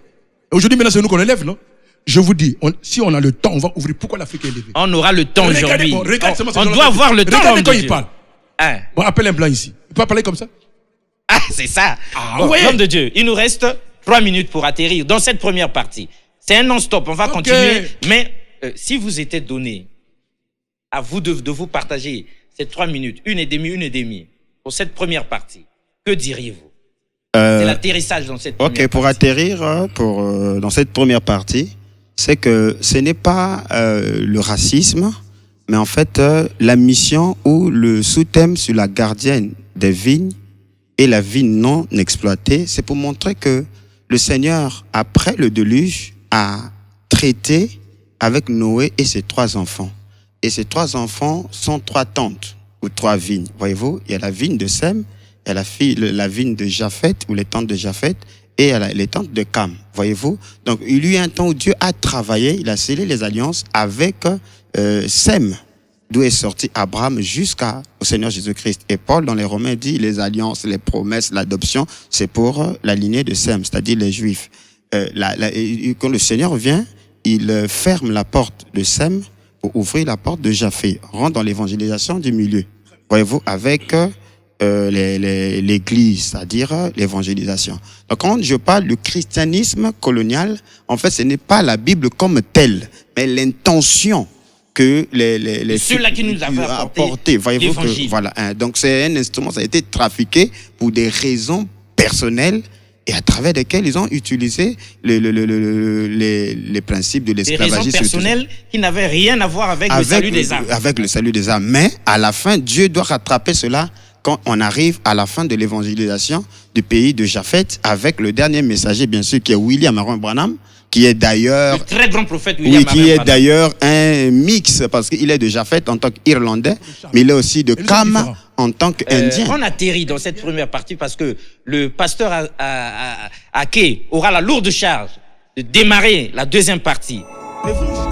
Aujourd'hui, maintenant, c'est nous qu'on élève, non? Je vous dis, si on a le temps, on va ouvrir. Pourquoi l'Afrique est élevée? On aura le temps aujourd'hui. On doit avoir le temps. Regardez quand il parle. Hein? Bon, appelle un blanc ici. Il peut pas parler comme ça? Ah, c'est ça. L'homme de Dieu. Il nous reste 3 minutes pour atterrir dans cette première partie. C'est un non-stop. On va continuer. Mais si vous étiez donné à vous de vous partager ces 3 minutes, une et demie, pour cette première partie, que diriez-vous? C'est l'atterrissage dans cette première partie. Pour atterrir dans cette première partie, c'est que ce n'est pas le racisme, mais en fait la mission ou le sous-thème sur la gardienne des vignes et la vigne non exploitée, c'est pour montrer que le Seigneur, après le déluge, a traité avec Noé et ses 3 enfants. Et ces 3 enfants sont 3 tentes ou 3 vignes. Voyez-vous, il y a la vigne de Sem, il y a la vigne de Japheth ou les tentes de Japheth et il y a les tentes de Cam. Voyez-vous, donc il y a eu un temps où Dieu a travaillé, il a scellé les alliances avec Sem, d'où est sorti Abraham jusqu'au Seigneur Jésus-Christ. Et Paul, dans les Romains, dit les alliances, les promesses, l'adoption, c'est pour la lignée de Sem, c'est-à-dire les Juifs. Quand le Seigneur vient, il ferme la porte de Sem pour ouvrir la porte de Japheth, rentre dans l'évangélisation du milieu. Voyez-vous, avec l'église, c'est-à-dire l'évangélisation. Donc, quand je parle du christianisme colonial, en fait, ce n'est pas la Bible comme telle, mais l'intention que ceux-là qui nous avaient apporté voyez-vous que, voilà, hein, donc c'est un instrument, ça a été trafiqué pour des raisons personnelles et à travers lesquelles ils ont utilisé les principes de l'esclavagisme. Des raisons personnelles qui n'avaient rien à voir avec le salut des âmes. Avec le salut des âmes. Mais à la fin, Dieu doit rattraper cela quand on arrive à la fin de l'évangélisation du pays de Japheth avec le dernier messager, bien sûr, qui est William Aaron Branham, qui est d'ailleurs... Le très grand prophète William Aaron qui est d'ailleurs un mix, parce qu'il est de Japheth en tant qu'Irlandais, mais il est aussi de Cam en tant qu'Indien. On atterrit dans cette première partie parce que le pasteur Ake aura la lourde charge de démarrer la deuxième partie. Mais vous,